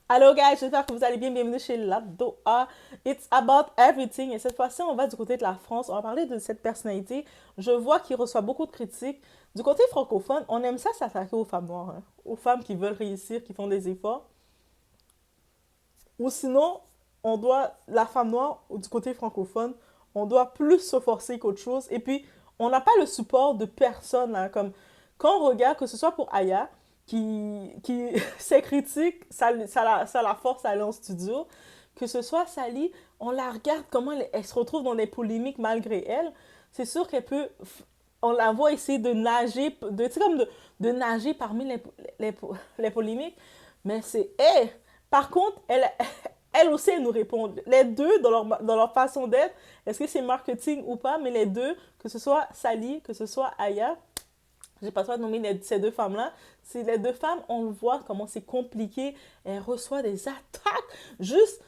Hello guys, j'espère que vous allez bien. Bienvenue chez Labdoa. It's about everything. Et cette fois-ci, on va du côté de la France. On va parler de cette personnalité. Je vois qu'il reçoit beaucoup de critiques. Du côté francophone, on aime ça s'attaquer aux femmes noires, hein. Aux femmes qui veulent réussir, qui font des efforts. Ou sinon, la femme noire, du côté francophone, on doit plus se forcer qu'autre chose. Et puis, on n'a pas le support de personne, hein, comme quand on regarde, que ce soit pour Aya, qui ses critiques, ça la force à aller en studio, que ce soit Sally, on la regarde comment elle se retrouve dans des polémiques malgré elle. C'est sûr qu'elle peut, on la voit essayer de nager, tu sais, comme de nager parmi les, les polémiques, mais c'est, hey! Par contre, elle aussi, elle nous répond. Les deux, dans leur façon d'être, est-ce que c'est marketing ou pas, mais les deux, que ce soit Sally, que ce soit Aya, j'ai pas le choix de nommer ces deux femmes-là. C'est les deux femmes, on voit comment c'est compliqué. Elles reçoivent des attaques. Juste,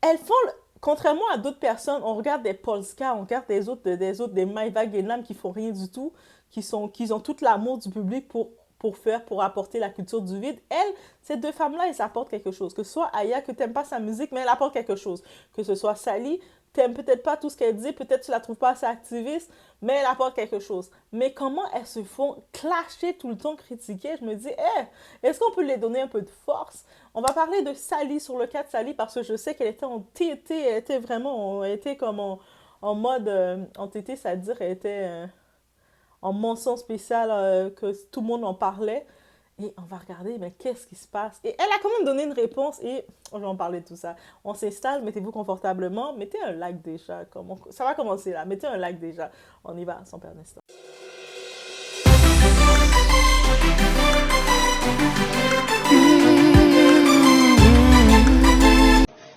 elles font, contrairement à d'autres personnes, on regarde des Polska, on regarde des Maïva Guénam qui font rien du tout, qui ont tout l'amour du public pour apporter la culture du vide. Elles, ces deux femmes-là, elles apportent quelque chose. Que ce soit Aya, que t'aimes pas sa musique, mais elle apporte quelque chose. Que ce soit Sally, t'aimes peut-être pas tout ce qu'elle dit, peut-être tu la trouves pas assez activiste, mais elle apporte quelque chose. Mais comment elles se font clasher tout le temps, critiquer, je me dis, hey, est-ce qu'on peut les donner un peu de force? On va parler de Sally sur le cas de Sally parce que je sais qu'elle était en TT, elle était vraiment, elle était comme en mode, en TT, c'est-à-dire elle était en mention spéciale que tout le monde en parlait. Et on va regarder, mais qu'est-ce qui se passe? Et elle a quand même donné une réponse et on va en parler de tout ça. On s'installe, mettez-vous confortablement, mettez un like déjà. Ça va commencer là, mettez un like déjà. On y va, sans perdre d'instant.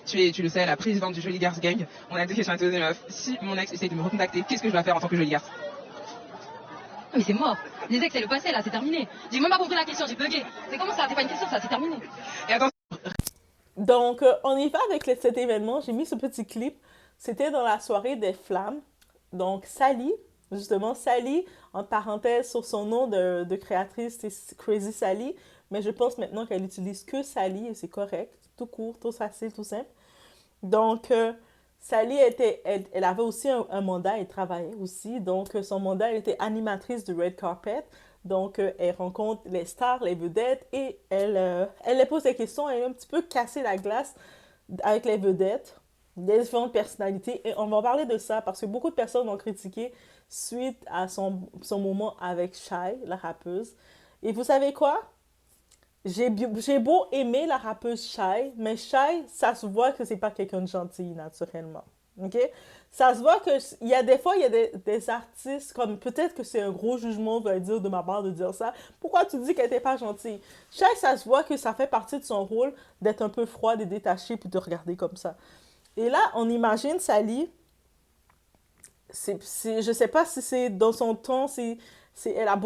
Tu le sais, la présidente du Joli Garce Gang. On a deux questions à te donner, meuf. Si mon ex essaie de me recontacter, qu'est-ce que je dois faire en tant que Joli Garce? Mais c'est mort. Les ex, c'est le passé, là, c'est terminé. J'ai même pas compris la question, j'ai bugué. C'est comment ça? C'est pas une question, ça, c'est terminé. Et attends, Donc, on y va avec cet événement. J'ai mis ce petit clip. C'était dans la soirée des flammes. Donc, Sally, justement, Sally, en parenthèse sur son nom de créatrice, c'est Crazy Sally. Mais je pense maintenant qu'elle utilise que Sally et c'est correct. Tout court, tout facile, tout simple. Donc, Sally elle avait aussi un mandat, elle travaillait aussi. Donc, son mandat, elle était animatrice du Red Carpet. Donc, elle rencontre les stars, les vedettes et elle les pose des questions. Elle est un petit peu cassée la glace avec les vedettes, des différentes personnalités. Et on va parler de ça parce que beaucoup de personnes ont critiqué suite à son moment avec Shai, la rappeuse. Et vous savez quoi? J'ai beau aimer la rappeuse Shai, mais Shai, ça se voit que c'est pas quelqu'un de gentil, naturellement. OK? Ça se voit que il y a des fois, il y a des artistes, comme peut-être que c'est un gros jugement, va dire, de ma part de dire ça. Pourquoi tu dis qu'elle était pas gentille? Shai, ça se voit que ça fait partie de son rôle d'être un peu froide et détachée puis de regarder comme ça. Et là, on imagine Sally, je sais pas si c'est dans son temps, elle a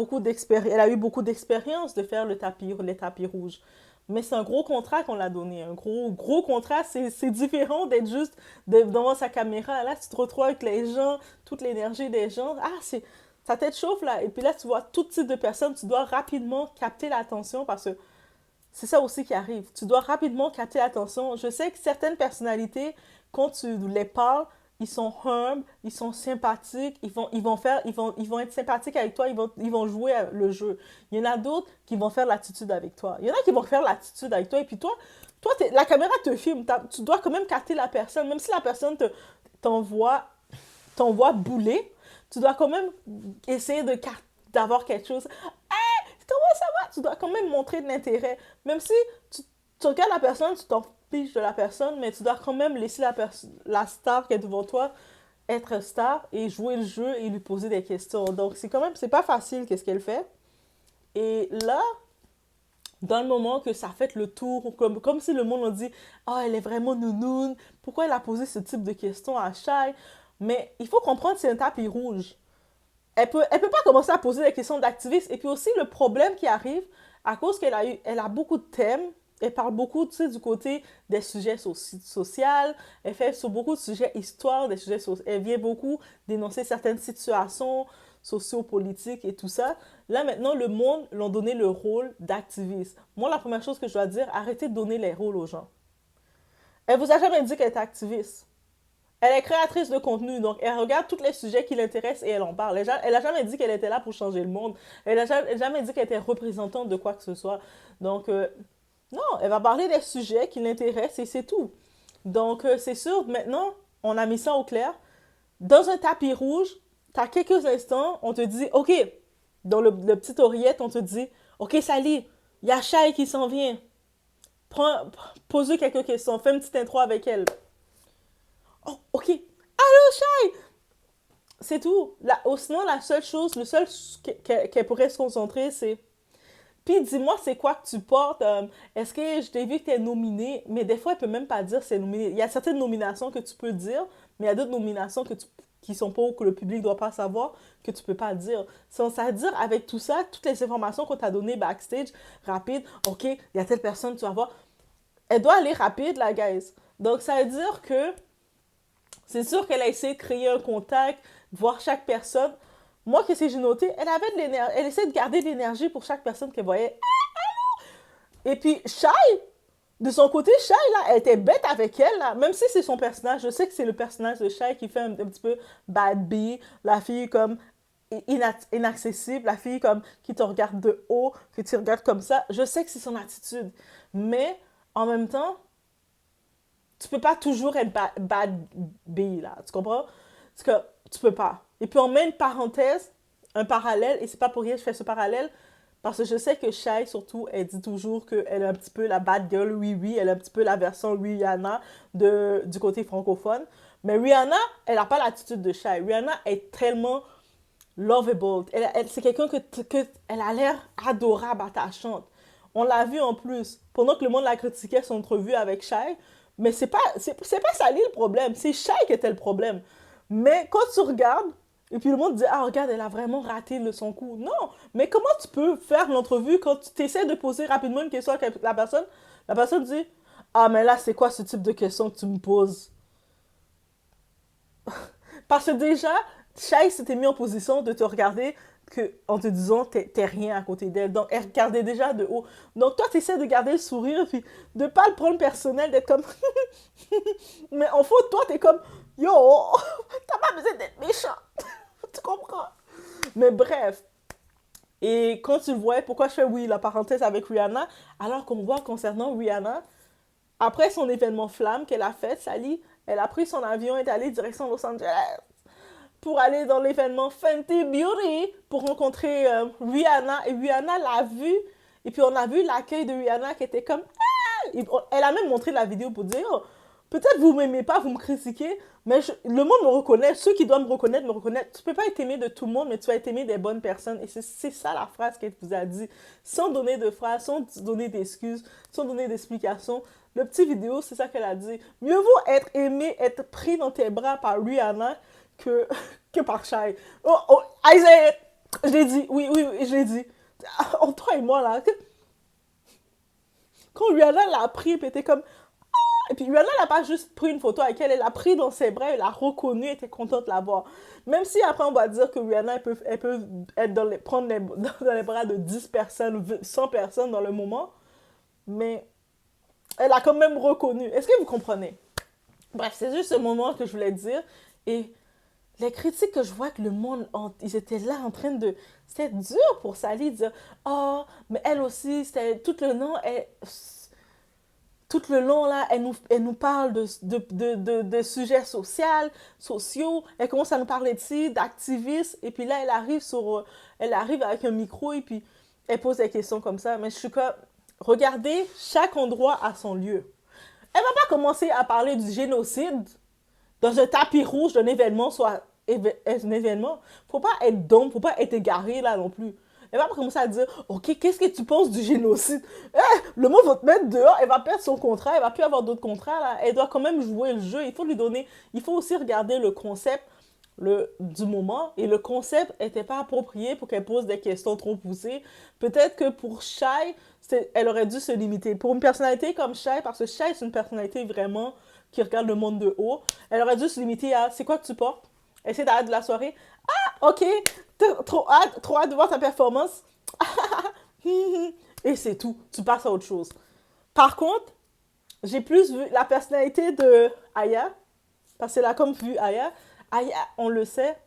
elle a eu beaucoup d'expérience de faire les tapis rouges. Mais c'est un gros contrat qu'on l'a donné. Un gros contrat, c'est différent d'être juste devant sa caméra. Là, tu te retrouves avec les gens, toute l'énergie des gens. Ah, ta tête chauffe là. Et puis là, tu vois tout type de personnes. Tu dois rapidement capter l'attention parce que c'est ça aussi qui arrive. Tu dois rapidement capter l'attention. Je sais que certaines personnalités, quand tu les parles, ils sont humbles, ils sont sympathiques, ils vont être sympathiques avec toi, ils vont jouer le jeu. Il y en a d'autres qui vont faire l'attitude avec toi. Il y en a qui vont faire l'attitude avec toi, et puis toi la caméra te filme, tu dois quand même capter la personne, même si la personne t'envoie, t'envoie bouler, tu dois quand même essayer d'avoir quelque chose. Comment ça va? Tu dois quand même montrer de l'intérêt. Même si tu regardes la personne, tu t'en fiches de la personne, mais tu dois quand même laisser la star qui est devant toi être star et jouer le jeu et lui poser des questions. Donc, c'est pas facile qu'est-ce qu'elle fait. Et là, dans le moment que ça fait le tour, comme si le monde a dit, ah, oh, elle est vraiment nounoune, pourquoi elle a posé ce type de questions à Shai? Mais il faut comprendre que c'est un tapis rouge. Elle peut pas commencer à poser des questions d'activiste. Et puis aussi, le problème qui arrive, à cause elle a beaucoup de thèmes, elle parle beaucoup, tu sais, du côté des sujets sociaux, elle fait sur beaucoup de sujets histoire, elle vient beaucoup dénoncer certaines situations sociopolitiques et tout ça. Là, maintenant, le monde l'ont donné le rôle d'activiste. Moi, la première chose que je dois dire, arrêtez de donner les rôles aux gens. Elle vous a jamais dit qu'elle était activiste. Elle est créatrice de contenu, donc elle regarde tous les sujets qui l'intéressent et elle en parle. Elle a jamais dit qu'elle était là pour changer le monde. Elle a jamais dit qu'elle était représentante de quoi que ce soit. Donc, non, elle va parler des sujets qui l'intéressent et c'est tout. Donc, c'est sûr, maintenant, on a mis ça au clair. Dans un tapis rouge, tu as quelques instants, on te dit, OK, dans le petit oreillette, on te dit, OK, Sally, il y a Shai qui s'en vient. Pose-lui quelques questions, fais une petite intro avec elle. Oh, OK. Allô, Shai! C'est tout. Sinon, la seule chose, le seul qu'elle pourrait se concentrer, c'est puis dis-moi, c'est quoi que tu portes? Est-ce que je t'ai vu que tu es nominé? Mais des fois, elle peut même pas dire c'est nominé. Il y a certaines nominations que tu peux dire, mais il y a d'autres nominations qui sont pas que le public doit pas savoir, que tu peux pas dire. C'est-à-dire, avec tout ça, toutes les informations qu'on t'a données backstage, rapide, OK, il y a telle personne, tu vas voir. Elle doit aller rapide, la guys. Donc, ça veut dire que c'est sûr qu'elle a essayé de créer un contact, voir chaque personne. Moi, qu'est-ce que j'ai noté? Elle avait de l'énergie. Elle essaie de garder de l'énergie pour chaque personne qu'elle voyait. Et puis, Shai, de son côté, Shai, là, elle était bête avec elle, là. Même si c'est son personnage. Je sais que c'est le personnage de Shai qui fait un petit peu bad bee. La fille comme inaccessible. La fille comme qui te regarde de haut, que tu regardes comme ça. Je sais que c'est son attitude. Mais, en même temps, tu peux pas toujours être bad bee, là. Tu comprends? Parce que tu peux pas. Et puis on met une parenthèse, un parallèle, et c'est pas pour rien que je fais ce parallèle, parce que je sais que Shai, surtout, elle dit toujours qu'elle est un petit peu la bad girl, oui, elle est un petit peu la version Rihanna du côté francophone. Mais Rihanna, elle n'a pas l'attitude de Shai. Rihanna est tellement lovable. C'est quelqu'un elle a l'air adorable, attachante. On l'a vu en plus. Pendant que le monde la critiquait, son entrevue avec Shai, mais c'est pas Sally le problème, c'est Shai qui était le problème. Mais quand tu regardes, et puis le monde dit, ah regarde, elle a vraiment raté son coup. Non, mais comment tu peux faire l'entrevue quand tu essaies de poser rapidement une question à la personne dit, ah mais là c'est quoi ce type de question que tu me poses? Parce que déjà, Shai s'était mis en position de te regarder en te disant t'es rien à côté d'elle. Donc, elle regardait déjà de haut. Donc, toi, tu essaies de garder le sourire, puis de pas le prendre personnel, d'être comme... Mais en fait, toi, t'es comme... Yo, t'as pas besoin d'être méchant. Tu comprends? Mais bref. Et quand tu le vois, pourquoi je fais, oui, la parenthèse avec Rihanna, alors qu'on voit concernant Rihanna, après son événement flamme qu'elle a fait, Sally, elle a pris son avion et est allée direction Los Angeles pour aller dans l'événement Fenty Beauty pour rencontrer Rihanna. Et Rihanna l'a vue. Et puis on a vu l'accueil de Rihanna qui était comme... Ah! Elle a même montré la vidéo pour dire... Oh, peut-être vous m'aimez pas, vous me critiquez, mais le monde me reconnaît. Ceux qui doivent me reconnaître me reconnaissent. Tu peux pas être aimé de tout le monde, mais tu vas être aimé des bonnes personnes. Et c'est ça la phrase qu'elle vous a dit. Sans donner de phrase, sans donner d'excuses, sans donner d'explications. Le petit vidéo, c'est ça qu'elle a dit. Mieux vaut être aimé, être pris dans tes bras par Rihanna que par Shai. Oh, Isaiah, je l'ai dit. Oui, je l'ai dit. Entre toi et moi, là. Quand Rihanna l'a pris, puis était comme... Et puis Rihanna n'a pas juste pris une photo avec elle, elle l'a pris dans ses bras, elle l'a reconnue, elle était contente de la voir. Même si après on va dire que Rihanna, elle peut être prendre dans les bras de 10 personnes, 100 personnes dans le moment, mais elle a quand même reconnu. Est-ce que vous comprenez? Bref, c'est juste ce moment que je voulais dire. Et les critiques que je vois que le monde, ils étaient là en train de... C'était dur pour Sally de dire « Oh, mais elle aussi, c'était tout le long, tout le long, là, elle nous parle de sujets sociaux. Elle commence à nous parler d'activistes. Et puis là, elle arrive avec un micro et puis elle pose des questions comme ça. Mais je suis comme, regardez, chaque endroit a son lieu. Elle va pas commencer à parler du génocide dans un tapis rouge d'un événement, soit un événement. Faut pas être dumb, faut pas être égaré là non plus. Elle va pas commencer à dire, ok, qu'est-ce que tu penses du génocide? Le monde va te mettre dehors, elle va perdre son contrat, elle va plus avoir d'autres contrats là. Elle doit quand même jouer le jeu. Il faut lui donner, il faut aussi regarder le concept du moment. Et le concept n'était pas approprié pour qu'elle pose des questions trop poussées. Peut-être que pour Shai, elle aurait dû se limiter. Pour une personnalité comme Shai, parce que Shai c'est une personnalité vraiment qui regarde le monde de haut, elle aurait dû se limiter à, c'est quoi que tu portes? Essayer d'arrêter de la soirée. Ah, ok, t'as trop hâte de voir ta performance. Et c'est tout, tu passes à autre chose. Par contre, j'ai plus vu la personnalité de Aya, parce qu'elle a comme vu Aya. Aya, on le sait,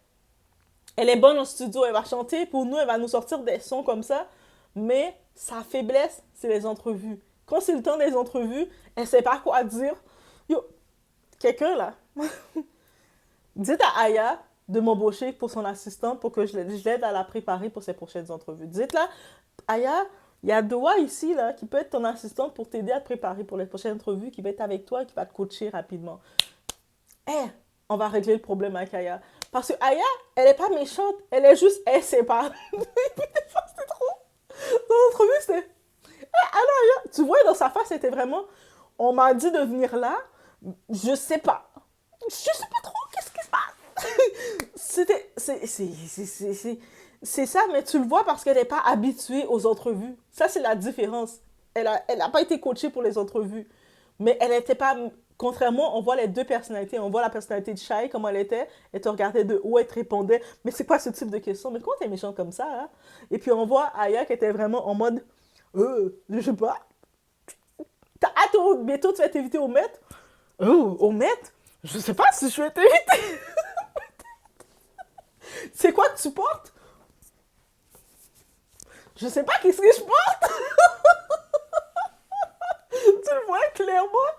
elle est bonne en studio, elle va chanter, pour nous, elle va nous sortir des sons comme ça, mais sa faiblesse, c'est les entrevues. Quand c'est le temps des entrevues, elle sait pas quoi dire. Yo, quelqu'un là, dites à Aya de m'embaucher pour son assistante pour que je l'aide à la préparer pour ses prochaines entrevues. Dites-là, Aya, il y a Doa ici là, qui peut être ton assistante pour t'aider à te préparer pour les prochaines entrevues, qui va être avec toi et qui va te coacher rapidement. On va régler le problème avec Aya. Parce que Aya, elle est pas méchante, elle est juste, elle sait pas. C'était trop. Dans l'entrevue, c'était... alors Aya, tu vois, dans sa face, c'était vraiment, on m'a dit de venir là, je sais pas. Je sais pas trop, qu'est-ce qui se passe? C'est ça, mais tu le vois parce qu'elle n'est pas habituée aux entrevues. Ça, c'est la différence. Elle a pas été coachée pour les entrevues. Mais elle n'était pas... Contrairement, on voit les deux personnalités. On voit la personnalité de Shai, comment elle était. Elle te regardait de haut, elle te répondait. Mais c'est quoi ce type de question? Mais comment t'es méchant comme ça, hein? Et puis on voit Aya qui était vraiment en mode... je sais pas. T'as hâte, bientôt tu vas t'inviter au Met? Au Met? Je sais pas si je vais t'inviter. C'est quoi que tu portes? Je sais pas qu'est-ce que je porte. Tu le vois clairement.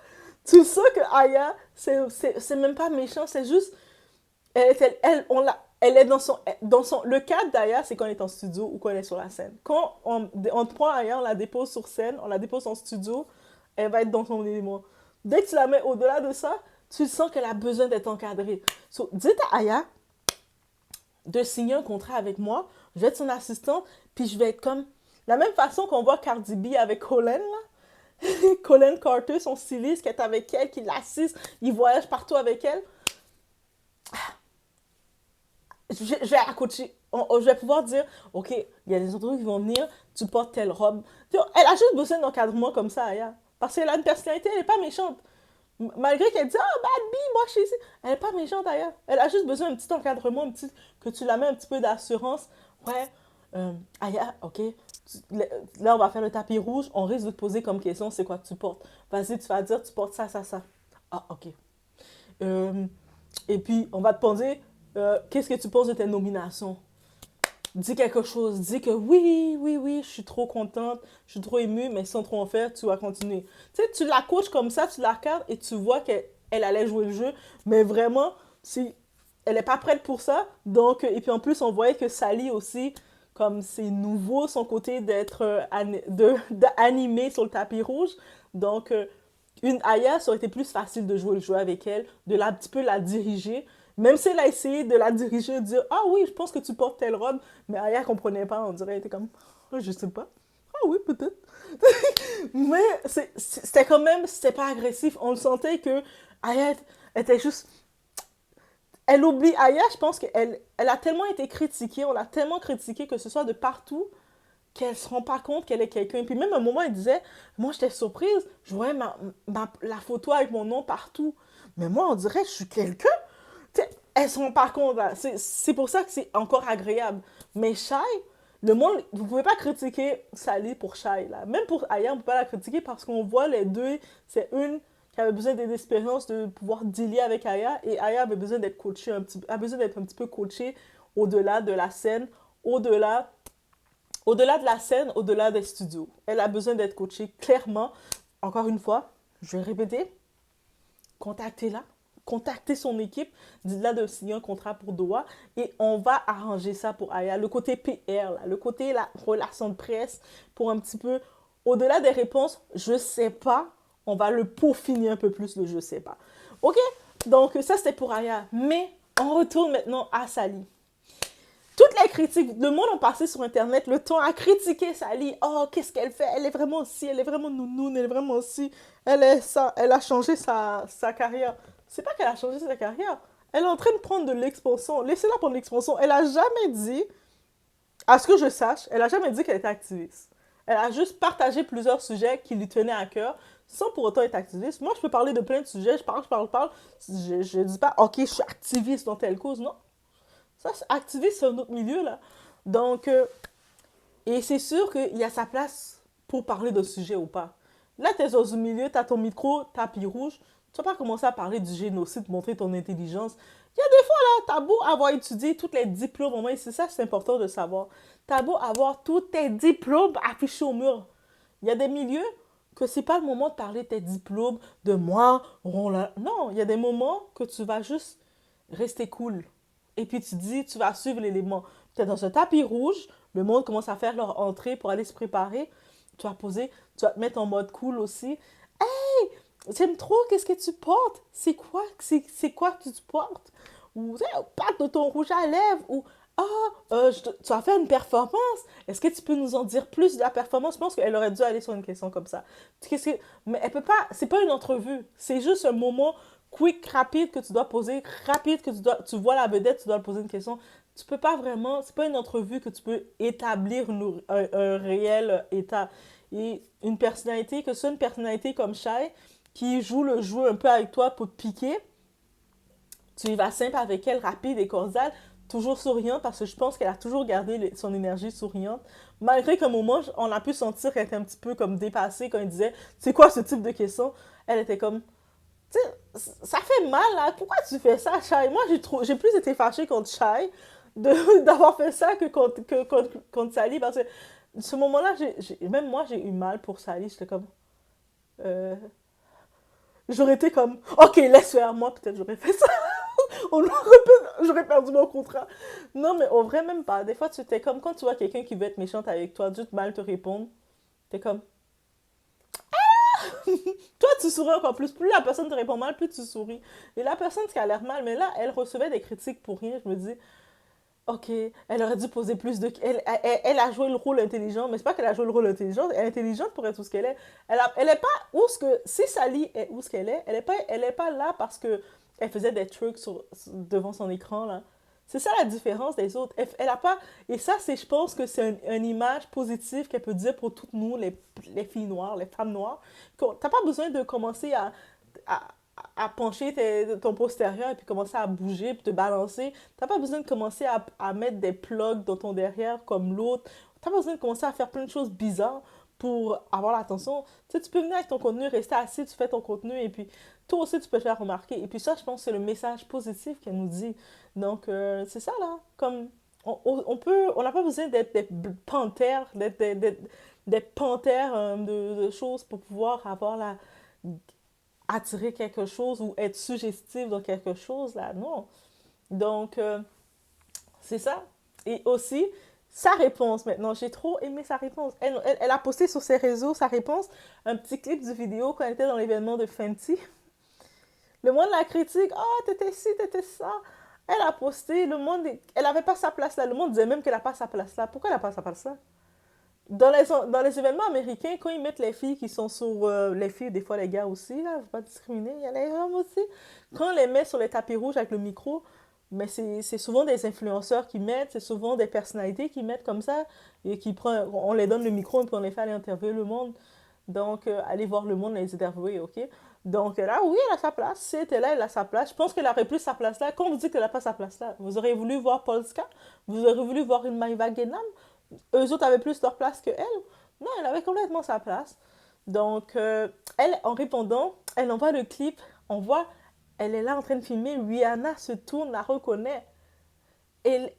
Tu sens que Aya, c'est même pas méchant, c'est juste... Elle est le cadre d'Aya, c'est quand elle est en studio ou quand elle est sur la scène. Quand on prend Aya, on la dépose sur scène, on la dépose en studio, elle va être dans son élément. Dès que tu la mets au-delà de ça, tu sens qu'elle a besoin d'être encadrée. So, dites à Aya de signer un contrat avec moi, je vais être son assistante, puis je vais être comme... La même façon qu'on voit Cardi B avec Colin, là. Colin Carter, son styliste, qui est avec elle, qui l'assiste, il voyage partout avec elle. Je vais la coacher. Je vais pouvoir dire, ok, il y a des entrevues qui vont venir, tu portes telle robe. Elle a juste besoin d'encadrement comme ça, Aya. Parce qu'elle a une personnalité, elle n'est pas méchante. Malgré qu'elle dit, bad bee, moi je suis ici. Elle n'est pas méchante, Aya. Elle a juste besoin d'un petit encadrement, que tu la mets un petit peu d'assurance. Ouais, Aya, ok, là on va faire le tapis rouge, on risque de te poser comme question, c'est quoi que tu portes. Vas-y, tu vas dire, tu portes ça, ça, ça. Ah, ok. Et puis, on va te poser, qu'est-ce que tu penses de tes nominations? Dis quelque chose, dis que oui, je suis trop contente, je suis trop émue, mais sans trop en faire, tu vas continuer. Tu sais, tu la coaches comme ça, tu la regardes et tu vois qu'elle allait jouer le jeu, mais vraiment, elle n'est pas prête pour ça. Donc, et puis en plus, on voyait que Sally aussi, comme c'est nouveau son côté d'être d'animer sur le tapis rouge. Donc, une Aya, ça aurait été plus facile de jouer le jeu avec elle, un petit peu la diriger. Même si elle a essayé de la diriger, de dire ah oui, je pense que tu portes telle robe, mais Aya comprenait pas, on dirait, elle était comme je sais pas. Ah oui, peut-être. Mais c'était quand même, c'était pas agressif. On le sentait que Aya était juste. Elle oublie Aya, je pense qu'elle a tellement été critiquée, on l'a tellement critiquée, que ce soit de partout, qu'elle se rend pas compte qu'elle est quelqu'un. Puis même à un moment, elle disait, moi j'étais surprise, je voyais la photo avec mon nom partout. Mais moi, on dirait, je suis quelqu'un. T'sais, elle se rend pas compte. Là. C'est pour ça que c'est encore agréable. Mais Shai, le monde, vous pouvez pas critiquer Sally pour Shai. Là. Même pour Aya, on peut pas la critiquer parce qu'on voit les deux, c'est une qui avait besoin d'expérience de pouvoir dealer avec Aya, et Aya avait besoin d'être coachée a besoin d'être un petit peu coachée au-delà de la scène, au-delà de la scène, au-delà des studios. Elle a besoin d'être coachée clairement. Encore une fois, je vais répéter, contactez-la, contactez son équipe, dites-la de signer un contrat pour Doha et on va arranger ça pour Aya. Le côté PR, là, le côté la relation de presse, pour un petit peu, au-delà des réponses, je sais pas, on va le peaufiner un peu plus, le je sais pas. Ok, donc ça c'était pour Aya. Mais on retourne maintenant à Sally. Toutes les critiques, le monde a passé sur Internet le temps à critiquer Sally. Oh, qu'est-ce qu'elle fait? Elle est vraiment ci, elle est vraiment nounoune, elle est vraiment ci. Elle est ça, elle a changé sa carrière. C'est pas qu'elle a changé sa carrière. Elle est en train de prendre de l'expansion. Laissez-la prendre de l'expansion. Elle a jamais dit, à ce que je sache, elle a jamais dit qu'elle était activiste. Elle a juste partagé plusieurs sujets qui lui tenaient à cœur, sans pour autant être activiste. Moi, je peux parler de plein de sujets. Je parle. Je dis pas, ok, je suis activiste dans telle cause. Non. Ça, activiste, c'est un autre milieu, là. Donc, et c'est sûr qu'il y a sa place pour parler de sujet ou pas. Là, tu es dans un milieu, tu as ton micro, tapis rouge. Tu vas pas commencer à parler du génocide, montrer ton intelligence. Il y a des fois, là, t'as beau avoir étudié tous les diplômes, au moins, c'est ça, c'est important de savoir. T'as beau avoir tous tes diplômes affichés au mur. Il y a des milieux que c'est pas le moment de parler de tes diplômes, de moi, non, il y a des moments que tu vas juste rester cool. Et puis tu dis, tu vas suivre l'élément. Tu es dans un tapis rouge, le monde commence à faire leur entrée pour aller se préparer. Tu vas poser, tu vas te mettre en mode cool aussi. Hey, j'aime trop, qu'est-ce que tu portes? C'est quoi que tu portes? Ou parle de ton rouge à lèvres. Ou tu vas faire une performance. Est-ce que tu peux nous en dire plus de la performance? Je pense qu'elle aurait dû aller sur une question comme ça. Mais elle peut pas, c'est pas une entrevue. C'est juste un moment quick, rapide que tu dois poser, rapide que tu vois la vedette, tu dois lui poser une question. Tu peux pas vraiment, c'est pas une entrevue que tu peux établir un réel état. Et une personnalité, que ce soit une personnalité comme Shai, qui joue le jeu un peu avec toi pour te piquer, tu y vas simple avec elle, rapide et cordial, toujours souriante, parce que je pense qu'elle a toujours gardé son énergie souriante, malgré qu'à un moment, on a pu sentir qu'elle était un petit peu comme dépassée quand il disait c'est quoi ce type de question. Elle était comme, tu sais, ça fait mal là, pourquoi tu fais ça, Shai? Moi, j'ai plus été fâchée contre Shai d'avoir fait ça que contre Sally, parce que ce moment-là, même moi, j'ai eu mal pour Sally. J'étais comme, euh, j'aurais été comme, ok, laisse faire, moi, peut-être j'aurais fait ça. J'aurais perdu mon contrat. Non, mais au vrai, même pas. Des fois, tu t'es comme quand tu vois quelqu'un qui veut être méchante avec toi, juste mal te répondre. T'es comme, toi, tu souris encore plus. Plus la personne te répond mal, plus tu souris. Et la personne qui a l'air mal, mais là, elle recevait des critiques pour rien. Je me dis, ok, elle aurait dû poser plus de... Elle a joué le rôle intelligent, mais c'est pas qu'elle a joué le rôle intelligent, elle est intelligente pour être tout ce qu'elle est. Elle est pas où ce que... Si Sally est où ce qu'elle est, elle est pas là parce que elle faisait des trucs devant son écran, là. C'est ça la différence des autres. Elle a pas... Et ça, je pense que c'est une image positive qu'elle peut dire pour toutes nous, les filles noires, les femmes noires. T'as pas besoin de commencer à, à pencher ton postérieur et puis commencer à bouger, puis te balancer. T'as pas besoin de commencer à mettre des plugs dans ton derrière comme l'autre. T'as pas besoin de commencer à faire plein de choses bizarres pour avoir l'attention. Tu sais, tu peux venir avec ton contenu, rester assis, tu fais ton contenu et puis toi aussi tu peux te faire remarquer. Et puis ça, je pense que c'est le message positif qu'elle nous dit. Donc, c'est ça là. Comme, on n'a pas besoin d'être des panthères, d'être des panthères de choses pour pouvoir avoir attirer quelque chose ou être suggestif dans quelque chose, là, non. Donc, c'est ça. Et aussi, sa réponse maintenant, j'ai trop aimé sa réponse. Elle a posté sur ses réseaux sa réponse, un petit clip du vidéo quand elle était dans l'événement de Fenty. Le monde la critique, oh, t'étais ci, t'étais ça. Elle a posté, elle avait pas sa place là. Le monde disait même qu'elle a pas sa place là. Pourquoi elle a pas sa place là? Dans les événements américains, quand ils mettent les filles qui sont sur... les filles, des fois les gars aussi, là, je ne veux pas discriminer, il y a les hommes aussi. Quand on les met sur les tapis rouges avec le micro, mais c'est souvent des influenceurs qui mettent, c'est souvent des personnalités qui mettent comme ça, et on les donne le micro et puis on les fait aller interviewer le monde. Donc, aller voir le monde les interviewer, ok? Donc là, oui, elle a sa place. Si elle était là, elle a sa place. Je pense qu'elle aurait plus sa place là. Quand vous dites qu'elle n'a pas sa place là, vous auriez voulu voir Polska? Vous auriez voulu voir une Maïva Genam? Eux autres avaient plus leur place que elle. Non, elle avait complètement sa place. Donc, elle, en répondant, elle envoie le clip. On voit, elle est là en train de filmer. Rihanna se tourne, la reconnaît. Elle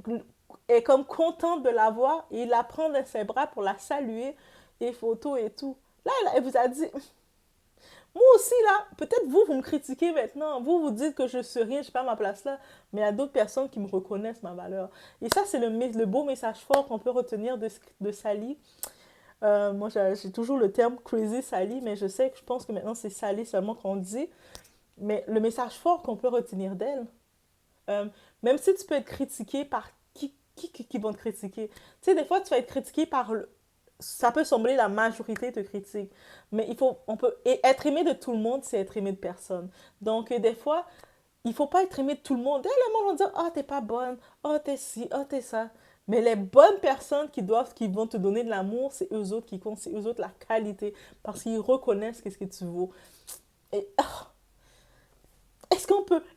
est comme contente de la voir. Et il la prend dans ses bras pour la saluer. Et photos et tout. Là, elle vous a dit... Moi aussi, là, peut-être vous me critiquez maintenant. Vous dites que je suis rien, je n'ai pas ma place là. Mais il y a d'autres personnes qui me reconnaissent ma valeur. Et ça, c'est le beau message fort qu'on peut retenir de Sally. Moi, j'ai toujours le terme crazy Sally, mais je pense que maintenant, c'est Sally seulement qu'on dit. Mais le message fort qu'on peut retenir d'elle, même si tu peux être critiqué par qui vont te critiquer. Tu sais, des fois, tu vas être critiqué par ça peut sembler la majorité te critique, mais être aimé de tout le monde, c'est être aimé de personne. Donc, des fois, il faut pas être aimé de tout le monde. Et le monde va dire, oh, t'es pas bonne, oh, t'es ci, oh, t'es ça. Mais les bonnes personnes qui vont te donner de l'amour, c'est eux autres qui comptent, c'est eux autres la qualité, parce qu'ils reconnaissent qu'est-ce que tu vaux. Et, est-ce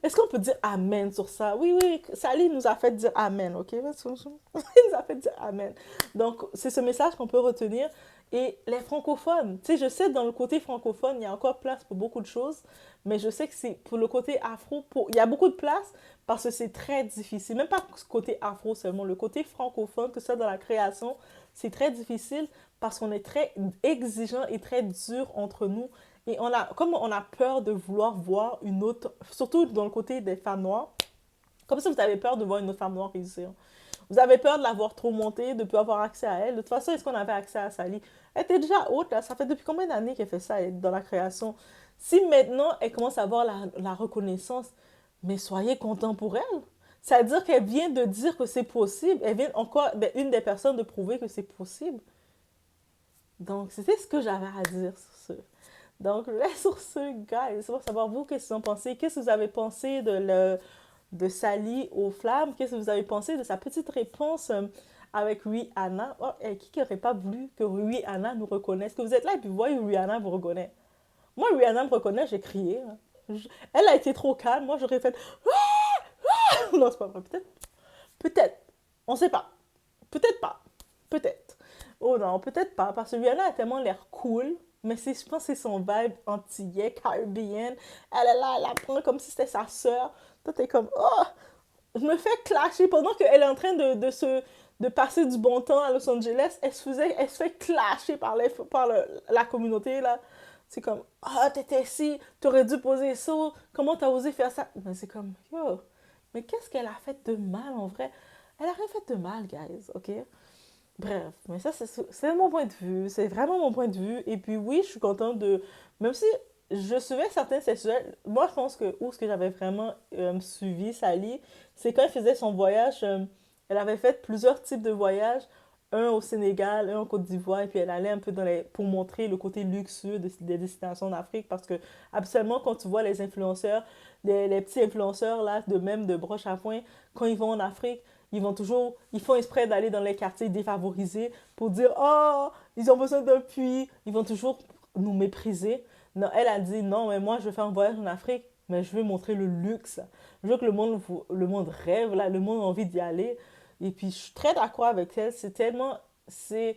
est-ce qu'on peut dire Amen sur ça? Oui, oui, Sally nous a fait dire Amen, ok? Il nous a fait dire Amen. Donc, c'est ce message qu'on peut retenir. Et les francophones, tu sais, je sais dans le côté francophone, il y a encore place pour beaucoup de choses, mais je sais que c'est pour le côté afro, il y a beaucoup de place parce que c'est très difficile. Même pas ce côté afro seulement, le côté francophone, que ça dans la création, c'est très difficile parce qu'on est très exigeant et très dur entre nous. Et comme on a peur de vouloir voir une autre, surtout dans le côté des femmes noires, comme si vous avez peur de voir une autre femme noire réussir. Vous avez peur de l'avoir trop montée, de ne plus avoir accès à elle. De toute façon, est-ce qu'on avait accès à Sally? Elle était déjà haute, là. Ça fait depuis combien d'années qu'elle fait ça dans la création? Si maintenant, elle commence à avoir la reconnaissance, mais soyez contents pour elle. C'est-à-dire qu'elle vient de dire que c'est possible. Elle vient encore, une des personnes, de prouver que c'est possible. Donc, c'était ce que j'avais à dire sur ce. Donc, là, sur ce, guys, c'est pour savoir vous, qu'est-ce que vous en pensez? Qu'est-ce que vous avez pensé de Sally aux flammes? Qu'est-ce que vous avez pensé de sa petite réponse avec Rihanna? Oh, qui n'aurait pas voulu que Rihanna nous reconnaisse? Que vous êtes là et puis vous voyez Rihanna vous reconnaît. Moi, Rihanna me reconnaît, j'ai crié. Elle a été trop calme. Moi, j'aurais fait... Non, c'est pas vrai. Peut-être. Peut-être. On sait pas. Peut-être pas. Peut-être. Oh non, peut-être pas. Parce que Rihanna a tellement l'air cool. Mais je pense que c'est son vibe antillais, caribéenne. Elle est là, elle la prend comme si c'était sa sœur. Toi, t'es comme, oh, je me fais clasher pendant qu'elle est en train de passer du bon temps à Los Angeles. Elle se fait clasher par la communauté, là. C'est comme, ah, t'étais ici, t'aurais dû poser ça, comment t'as osé faire ça? Mais c'est comme, yo, mais qu'est-ce qu'elle a fait de mal, en vrai? Elle a rien fait de mal, guys, ok? Bref, mais ça, c'est mon point de vue. C'est vraiment mon point de vue. Et puis oui, je suis contente de... Même si je suivais certains sexuels, moi, je pense que où ce que j'avais vraiment suivi Sally, c'est quand elle faisait son voyage. Elle avait fait plusieurs types de voyages. Un au Sénégal, un en Côte d'Ivoire. Et puis elle allait un peu pour montrer le côté luxueux des destinations d'Afrique. Parce que, absolument, quand tu vois les influenceurs, les petits influenceurs, là, de broche à foin, quand ils vont en Afrique, ils font exprès d'aller dans les quartiers défavorisés pour dire, oh, ils ont besoin d'un puits. Ils vont toujours nous mépriser. Non, elle a dit, non, mais moi, je veux faire un voyage en Afrique, mais je veux montrer le luxe. Je veux que le monde rêve, là, le monde a envie d'y aller. Et puis, je suis très d'accord avec elle. C'est tellement, si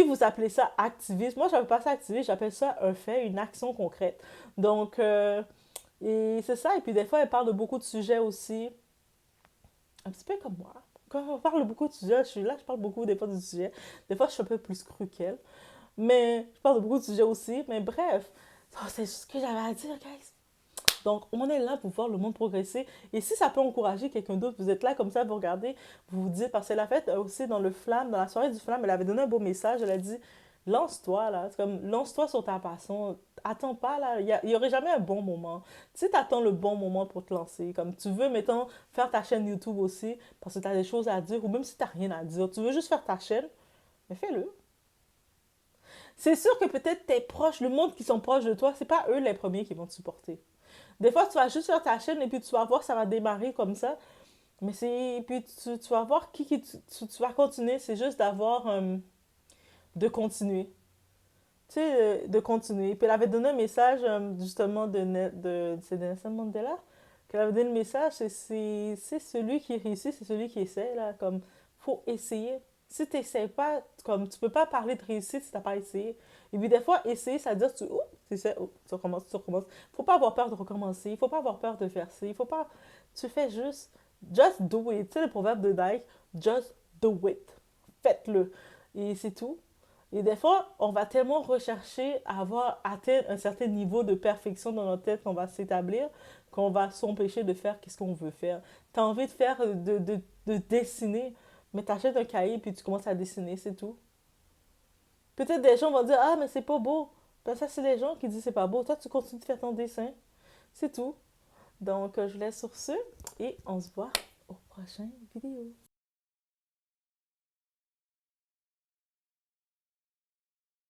vous appelez ça activisme, moi, je n'appelle pas ça activisme, j'appelle ça un fait, une action concrète. Donc, et c'est ça. Et puis, des fois, elle parle de beaucoup de sujets aussi, un petit peu comme moi. Quand on parle beaucoup de sujets, je suis là, je parle beaucoup des fois de sujets. Des fois, je suis un peu plus crue qu'elle. Mais je parle de beaucoup de sujets aussi. Mais bref, c'est ce que j'avais à dire, guys. Donc, on est là pour voir le monde progresser. Et si ça peut encourager quelqu'un d'autre, vous êtes là comme ça, vous regardez, vous vous dites, parce qu'elle a fait aussi dans le Flamme, dans la soirée du Flamme, elle avait donné un beau message. Elle a dit, lance-toi, là. C'est comme, lance-toi sur ta passion. Attends pas, là. Il y aurait jamais un bon moment. Tu sais, t'attends le bon moment pour te lancer. Comme tu veux, mettons, faire ta chaîne YouTube aussi, parce que t'as des choses à dire, ou même si t'as rien à dire, tu veux juste faire ta chaîne, mais fais-le. C'est sûr que peut-être tes proches, le monde qui sont proches de toi, c'est pas eux les premiers qui vont te supporter. Des fois, tu vas juste faire ta chaîne et puis tu vas voir, ça va démarrer comme ça. Mais c'est. Puis tu vas voir tu vas continuer. C'est juste d'avoir. De continuer. Tu sais, de continuer. Puis elle avait donné un message, justement, c'est de Nelson Mandela. Qu'elle avait donné le message, c'est celui qui réussit, c'est celui qui essaie, là. Comme, faut essayer. Si tu n'essaies pas, comme, tu peux pas parler de réussite si tu n'as pas essayé. Et puis des fois, essayer, ça veut dire, tu recommences, tu recommences. Faut pas avoir peur de recommencer. Il faut pas avoir peur de faire ça. Il faut pas... Tu fais juste, just do it. Tu sais, le proverbe de Nike, just do it. Faites-le. Et c'est tout. Et des fois, on va tellement rechercher à avoir atteint un certain niveau de perfection dans notre tête qu'on va s'établir, qu'on va s'empêcher de faire qu'est-ce qu'on veut faire. Tu as envie de faire, de dessiner, mais tu achètes un cahier puis tu commences à dessiner, c'est tout. Peut-être des gens vont dire, ah, mais c'est pas beau. Ben, ça, c'est les gens qui disent c'est pas beau. Toi, tu continues de faire ton dessin. C'est tout. Donc, je vous laisse sur ce et on se voit au prochain vidéo.